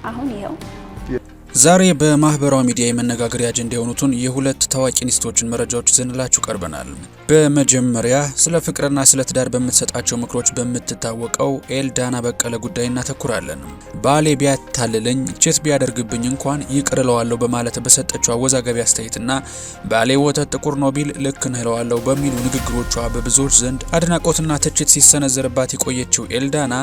አሁን ይሄው ዛሬ በማህበራዊ ሚዲያ የመነጋገሪያ አጀንዳ የሆኑትን የሁለት ታዋቂ እንስቶችን መረጃዎች ይዘንላችሁ ቀርበናል። በመጀመሪያ ስለ ፍቅርና ስለ ትዳር በምትሰጣቸው ምክሮች በምትታወቀው ኤልዳና በቀለ ጉዳይ እናተኩራለን። ባሌ ቢያታልለኝ ቼት ቢያደርግብኝ እንኳን ይቅር እለዋለሁ በማለት በሰጠችው አወዛጋቢ አስተያየትና ባሌ ወተት ጥቁር ነው ቢል ልክ ነህ እለዋለሁ በሚሉ ንግግሮቿ በብዙዎች ዘንድ አድናቆትና ትችት ሲሰነዘርባት የቆየችው ኤልዳና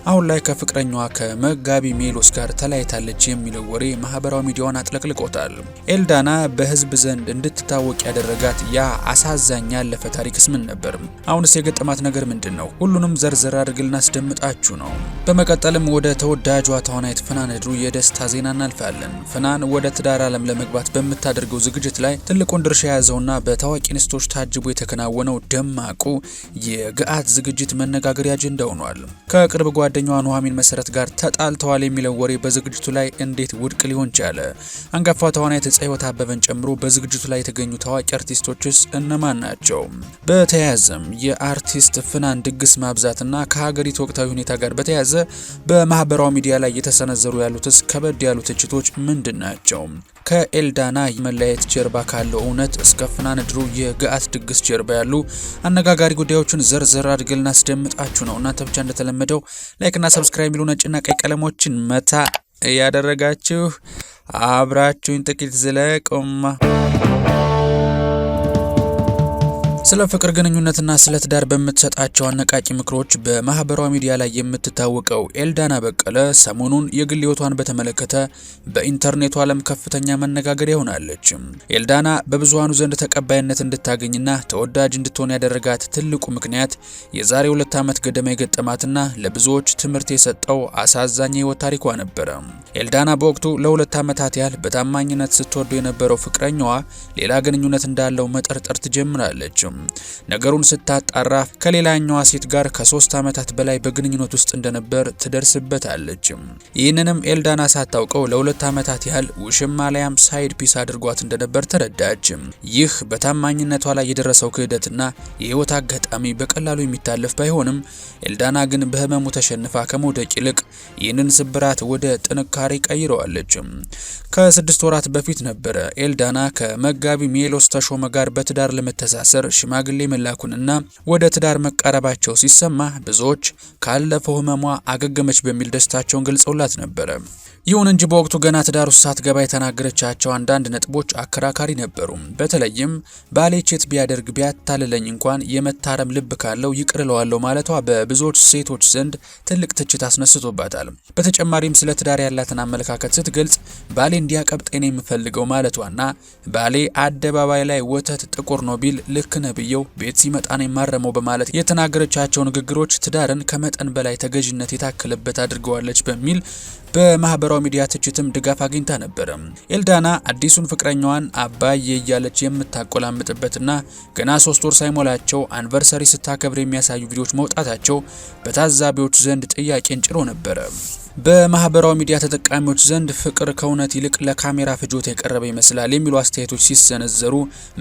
አሁን ላይ ከፍቅረኛዋ ከመጋቢ ሜሎስ ጋር ተለያይታለች የሚለው ወሬ ማህበራዊ ሚዲያውን አጥለቅልቆታል። ኤልዳና በህዝብ ዘንድ እንድትታወቅ ያደረጋት ያ አሳዛኝ ያለፈ ታሪክስ ምን ነበር? አሁንስ የገጠማት ነገር ምንድነው? ሁሉንም ዘርዘር አድርገን እናስደምጣችሁ ነው። በመቀጠልም ወደ ተወዳጇ ተዋናይት ፍናን ህድሩ የደስታ ዜና እናልፋለን። ፍናን ወደ ትዳር ዓለም ለመግባት በምታደርገው ዝግጅት ላይ ትልቁን ድርሻ የያዘውና በታዋቂ እንስቶች ታጅቦ የተከናወነው ደማቁ የገአት ዝግጅት መነጋገሪያ አጀንዳ ሆኗል። ከቅርብ ጓደኛዋ ኑሐሚን መሰረት ጋር ተጣልተዋል የሚለው ወሬ በዝግጅቱ ላይ እንዴት ውድቅ ሊሆን ቻለ? አንጋፋ ተዋናይት ጽዮት አበበን ጨምሮ በዝግጅቱ ላይ የተገኙ ታዋቂ አርቲስቶችስ እነማን ናቸው? በተያያዘም የአርቲስት ፍናን ድግስ ማብዛትና ከሀገሪቱ ወቅታዊ ሁኔታ ጋር በተያያዘ በማህበራዊ ሚዲያ ላይ የተሰነዘሩ ያሉትስ ከበድ ያሉ ትችቶች ምንድን ናቸው? ከኤልዳና መለያየት ጀርባ ካለው እውነት እስከ ፍናን ህድሩ የገአት ድግስ ጀርባ ያሉ አነጋጋሪ ጉዳዮችን ዘርዘር አድርገን እናስደምጣችሁ ነው። እናንተ ብቻ እንደተለመደው ላይክና ሰብስክራይብ የሚሉ ነጭና ቀይ ቀለሞችን መታ ያደረጋችሁ አብራችሁን ጥቂት ዝለቁማ። ስለ ፍቅር ግንኙነትና ስለ ትዳር በምትሰጣቸው አነቃቂ ምክሮች በማህበራዊ ሚዲያ ላይ የምትታወቀው ኤልዳና በቀለ ሰሞኑን የግል ህይወቷን በተመለከተ በኢንተርኔቱ ዓለም ከፍተኛ መነጋገሪያ ሆናለች። ኤልዳና በብዙሃኑ ዘንድ ተቀባይነት እንድታገኝና ተወዳጅ እንድትሆን ያደረጋት ትልቁ ምክንያት የዛሬ 2 ዓመት ገደማ የገጠማትና ለብዙዎች ትምህርት የሰጠው አሳዛኝ የህይወት ታሪኳ ነበረ። ኤልዳና በወቅቱ ለ2 ዓመታት ያህል በታማኝነት ስትወደው የነበረው ፍቅረኛዋ ሌላ ግንኙነት እንዳለው መጠርጠር ትጀምራለች። ነገሩን ስታጣራ ከሌላኛዋ ሴት ጋር ከ3 ዓመታት በላይ በግንኙነት ውስጥ እንደነበር ትደርስበታለች። ይህንንም ኤልዳና ሳታውቀው ለ2 ዓመታት ያህል ውሽማ ላይም ሳይድ ፒስ አድርጓት እንደነበር ተረዳች። ይህ በታማኝነቷ ላይ የደረሰው ክህደትና የህይወት አጋጣሚ በቀላሉ የሚታለፍ ባይሆንም ኤልዳና ግን በህመሙ ተሸንፋ ከመውደቅ ይልቅ ይህንን ስብራት ወደ ጥንካሬ ቀይረዋለች። ከ6 ወራት በፊት ነበረ ኤልዳና ከመጋቢ ሜሎስ ተሾመ ጋር በትዳር ለመተሳሰር ሽማግሌ መላኩንና ወደ ትዳር መቃረባቸው ሲሰማ ብዙዎች ካለፈው ህመሟ አገገመች በሚል ደስታቸውን ገልጸውላት ነበረ። ይሁን እንጂ በወቅቱ ገና ትዳር ውስጥ ሳትገባ የተናገረቻቸው አንዳንድ ነጥቦች አከራካሪ ነበሩ። በተለይም ባሌ ቼት ቢያደርግ ቢያታልለኝ እንኳን የመታረም ልብ ካለው ይቅር እለዋለሁ ማለቷ በብዙዎች ሴቶች ዘንድ ትልቅ ትችት አስነስቶባታል። በተጨማሪም ስለ ትዳር ያላትን አመለካከት ስትገልጽ ባሌ እንዲያቀብጠኝ ነው የምፈልገው ማለቷና ባሌ አደባባይ ላይ ወተት ጥቁር ነው ቢል ልክ ነህ ብየው ቤት ሲመጣ ነው የማረመው በማለት የተናገረቻቸው ንግግሮች ትዳርን ከመጠን በላይ ተገዥነት የታከለበት አድርገዋለች በሚል በማህበራዊ ሚዲያ ትችትም ድጋፍ አግኝታ ነበር። ኤልዳና አዲሱን ፍቅረኛዋን አባዬ እያለች የምታቆላምጥበትና ገና 3 ወር ሳይሞላቸው አንቨርሰሪ ስታከብር የሚያሳዩ ቪዲዮዎች መውጣታቸው በታዛቢዎች ዘንድ ጥያቄን ጭሮ ነበር። በማህበራዊ ሚዲያ ተጠቃሚዎች ዘንድ ፍቅር ከእውነት ይልቅ ለካሜራ ፍጆታ የቀረበ ይመስላል የሚሉ አስተያየቶች ሲሰነዘሩ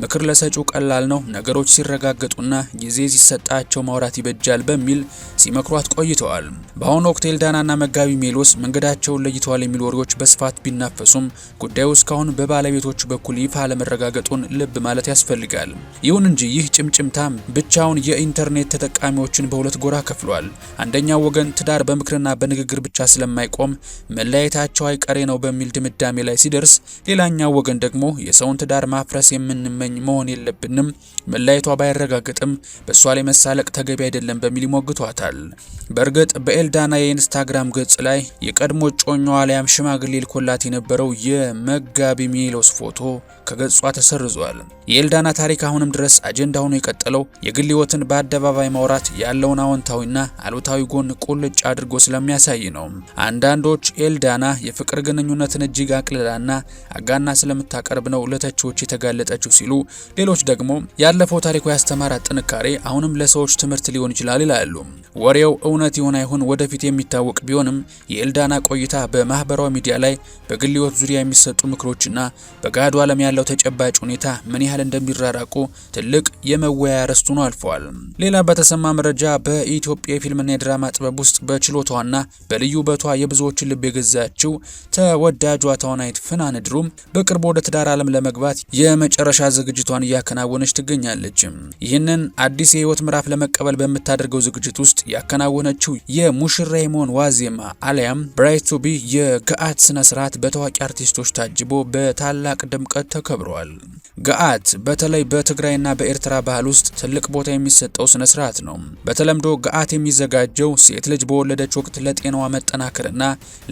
ምክር ለሰጪው ቀላል ነው፣ ነገሮች ሲረጋገጡና ጊዜ ሲሰጣቸው ማውራት ይበጃል በሚል ሲመክሯት ቆይተዋል። በአሁኑ ወቅት ኤልዳናና መጋቢ ሜሎስ መንገዳቸውን ለይተዋል የሚሉ ወሬዎች በስፋት ቢናፈሱም ጉዳዩ እስካሁን በባለቤቶቹ በኩል ይፋ አለመረጋገጡን ልብ ማለት ያስፈልጋል። ይሁን እንጂ ይህ ጭምጭምታም ብቻውን የኢንተርኔት ተጠቃሚዎችን በሁለት ጎራ ከፍሏል። አንደኛው ወገን ትዳር በምክርና በንግግር ብቻ ስለማይቆም መለያየታቸው አይቀሬ ነው በሚል ድምዳሜ ላይ ሲደርስ፣ ሌላኛው ወገን ደግሞ የሰውን ትዳር ማፍረስ የምንመኝ መሆን የለብንም፣ መለያየቷ ባይረጋገጥም በእሷ ላይ መሳለቅ ተገቢ አይደለም በሚል ይሞግቷታል። በእርግጥ በኤልዳና የኢንስታግራም ገጽ ላይ የቀድሞ ጮኛዋ ላይም ሽማግሌ ልኮላት የነበረው የመጋቢ ሜሎስ ፎቶ ከገጿ ተሰርዟል። የኤልዳና ታሪክ አሁንም ድረስ አጀንዳ ሆኖ የቀጠለው የግል ህይወትን በአደባባይ ማውራት ያለውን አዎንታዊና አሉታዊ ጎን ቁልጭ አድርጎ ስለሚያሳይ ነው። አንዳንዶች ኤልዳና የፍቅር ግንኙነትን እጅግ አቅልላና አጋና ስለምታቀርብ ነው ለተቺዎች የተጋለጠችው ሲሉ፣ ሌሎች ደግሞ ያለፈው ባለፈው ታሪኩ ያስተማራት ጥንካሬ አሁንም ለሰዎች ትምህርት ሊሆን ይችላል ይላሉ። ወሬው እውነት ይሁን አይሁን ወደፊት የሚታወቅ ቢሆንም የኤልዳና ቆይታ በማህበራዊ ሚዲያ ላይ በግል ሕይወት ዙሪያ የሚሰጡ ምክሮችና በጋዱ ዓለም ያለው ተጨባጭ ሁኔታ ምን ያህል እንደሚራራቁ ትልቅ የመወያያ ርዕስ ሆኖ አልፏል። ሌላ በተሰማ መረጃ በኢትዮጵያ የፊልምና የድራማ ጥበብ ውስጥ በችሎታዋና በልዩ ውበቷ የብዙዎችን ልብ የገዛችው ተወዳጇ ተዋናይት ፍናን ድሩ በቅርቡ ወደ ትዳር ዓለም ለመግባት የመጨረሻ ዝግጅቷን እያከናወነች ትገኛለች። ይህንን አዲስ የህይወት ምዕራፍ ለመቀበል በምታደርገው ዝግጅት ውስጥ ያከናወነችው የሙሽራ የመሆን ዋዜማ አሊያም ብራይድ ቱ ቢ የገአት ስነ ስርዓት በታዋቂ አርቲስቶች ታጅቦ በታላቅ ድምቀት ተከብሯል። ገአት በተለይ በትግራይና በኤርትራ ባህል ውስጥ ትልቅ ቦታ የሚሰጠው ስነ ስርዓት ነው። በተለምዶ ገአት የሚዘጋጀው ሴት ልጅ በወለደች ወቅት ለጤናዋ መጠናከርና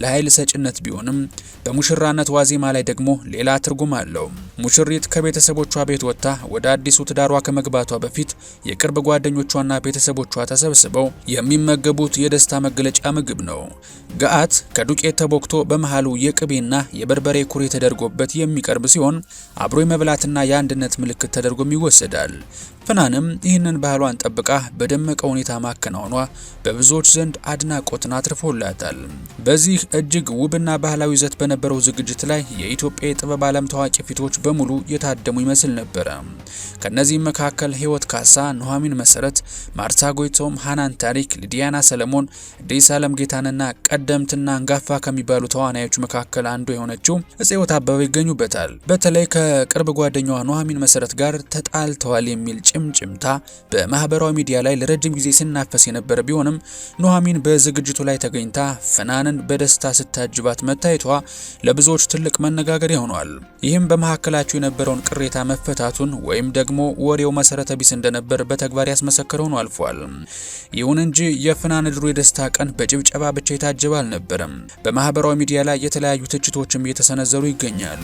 ለኃይል ሰጭነት ቢሆንም በሙሽራነት ዋዜማ ላይ ደግሞ ሌላ ትርጉም አለው። ሙሽሪት ከቤተሰቦቿ ቤት ወጥታ ወደ አዲሱ ትዳሯ ከመግባቷ በፊት የቅርብ ጓደኞቿና ቤተሰቦቿ ተሰብስበው የሚመገቡት የደስታ መገለጫ ምግብ ነው። ገአት ከዱቄት ተቦክቶ በመሃሉ የቅቤና የበርበሬ ኩሬ ተደርጎበት የሚቀርብ ሲሆን አብሮ የመብላትና የአንድነት ምልክት ተደርጎም ይወሰዳል። ፍናንም ይህንን ባህሏን ጠብቃ በደመቀ ሁኔታ ማከናወኗ በብዙዎች ዘንድ አድናቆትን አትርፎላታል። በዚህ እጅግ ውብና ባህላዊ ይዘት በነበረው ዝግጅት ላይ የኢትዮጵያ የጥበብ ዓለም ታዋቂ ፊቶች በሙሉ የታደሙ ይመስል ነበረ። ከነዚህም መካከል ህይወት ካሳ፣ ኑሐሚን መሰረት፣ ማርታ ጎይቶም፣ ሃናን ታሪክ፣ ሊዲያና ሰለሞን፣ አዲስ ዓለም ጌታንና ቀደምትና አንጋፋ ከሚባሉ ተዋናዮች መካከል አንዱ የሆነችው እጽዮት አበበ ይገኙበታል። በተለይ ከቅርብ ጓደኛዋ ኑሐሚን መሰረት ጋር ተጣልተዋል የሚል ጭምጭምታ በማህበራዊ ሚዲያ ላይ ለረጅም ጊዜ ሲናፈስ የነበረ ቢሆንም ኑሐሚን በዝግጅቱ ላይ ተገኝታ ፍናንን በደስታ ስታጅባት መታየቷ ለብዙዎች ትልቅ መነጋገሪያ ሆኗል። ይህም በመካከላቸው የነበረውን ቅሬታ መፈታቱን ወይም ደግሞ ወሬው መሰረተ ቢስ እንደነበር በተግባር ያስመሰከረ ሆኖ አልፏል። ይሁን እንጂ የፍናን ድሩ የደስታ ቀን በጭብጨባ ብቻ የታጀበ አልነበረም። በማህበራዊ ሚዲያ ላይ የተለያዩ ትችቶችም እየተሰነዘሩ ይገኛሉ።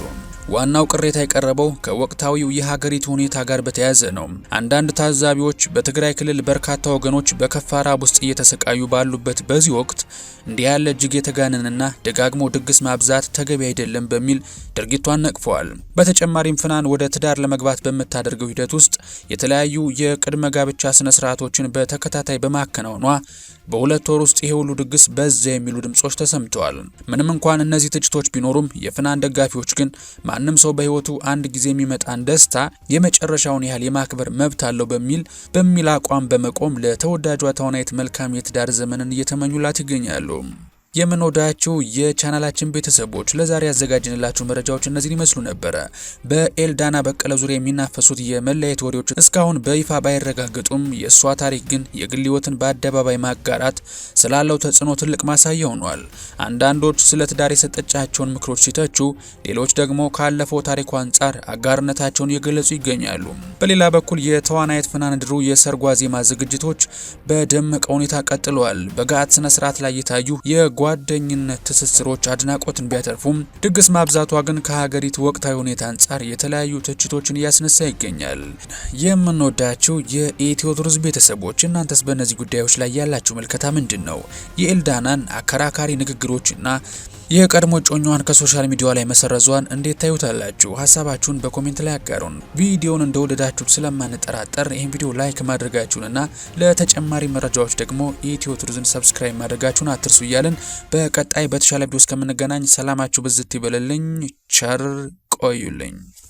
ዋናው ቅሬታ የቀረበው ከወቅታዊው የሀገሪቱ ሁኔታ ጋር በተያያዘ ነው። አንዳንድ ታዛቢዎች በትግራይ ክልል በርካታ ወገኖች በከፋ ራብ ውስጥ እየተሰቃዩ ባሉበት በዚህ ወቅት እንዲህ ያለ እጅግ የተጋነንና ደጋግሞ ድግስ ማብዛት ተገቢ አይደለም በሚል ድርጊቷን ነቅፈዋል። በተጨማሪም ፍናን ወደ ትዳር ለመግባት በምታደርገው ሂደት ውስጥ የተለያዩ የቅድመ ጋብቻ ስነ ስርዓቶችን በተከታታይ በማከናወኗ በሁለት ወር ውስጥ ይሄ ሁሉ ድግስ በዛ የሚሉ ድምጾች ተሰምተዋል። ምንም እንኳን እነዚህ ትችቶች ቢኖሩም የፍናን ደጋፊዎች ግን ማንም ሰው በህይወቱ አንድ ጊዜ የሚመጣን ደስታ የመጨረሻውን ያህል የማክበር መብት አለው በሚል አቋም በመቆም ለተወዳጇ ተዋናይት መልካም የትዳር ዘመንን እየተመኙላት ይገኛሉ። የምንወዳችሁ የቻናላችን ቤተሰቦች ለዛሬ ያዘጋጅንላችሁ መረጃዎች እነዚህን ይመስሉ ነበር። በኤልዳና በቀለ ዙሪያ የሚናፈሱት የመለያየት ወሬዎች እስካሁን በይፋ ባይረጋገጡም የእሷ ታሪክ ግን የግል ህይወትን በአደባባይ ማጋራት ስላለው ተጽዕኖ ትልቅ ማሳያ ሆኗል። አንዳንዶች ስለ ትዳር የሰጠቻቸውን ምክሮች ሲተቹ፣ ሌሎች ደግሞ ካለፈው ታሪኩ አንጻር አጋርነታቸውን እየገለጹ ይገኛሉ። በሌላ በኩል የተዋናይት ፍናን ድሩ የሰርጓ ዜማ ዝግጅቶች በደመቀ ሁኔታ ቀጥለዋል። በገአት ስነ ስርዓት ላይ የታዩ ጓደኝነት ትስስሮች አድናቆትን ቢያተርፉም ድግስ ማብዛቷ ግን ከሀገሪቱ ወቅታዊ ሁኔታ አንጻር የተለያዩ ትችቶችን እያስነሳ ይገኛል። የምንወዳቸው የኢትዮ ቱሪዝም ቤተሰቦች እናንተስ በእነዚህ ጉዳዮች ላይ ያላችሁ መልከታ ምንድን ነው? የኤልዳናን አከራካሪ ንግግሮችና የቀድሞ ጮኛዋን ከሶሻል ሚዲያ ላይ መሰረዟን እንዴት ታዩታላችሁ? ሀሳባችሁን በኮሜንት ላይ አጋሩን። ቪዲዮውን እንደወደዳችሁት ስለማንጠራጠር ይህን ቪዲዮ ላይክ ማድረጋችሁንና ለተጨማሪ መረጃዎች ደግሞ ኢትዮ ቱሪዝም ሰብስክራይብ ማድረጋችሁን አትርሱ እያልን በቀጣይ በተሻለ ቪዲዮ እስከምንገናኝ ሰላማችሁ ብዝት ይበልልኝ። ቸር ቆዩልኝ።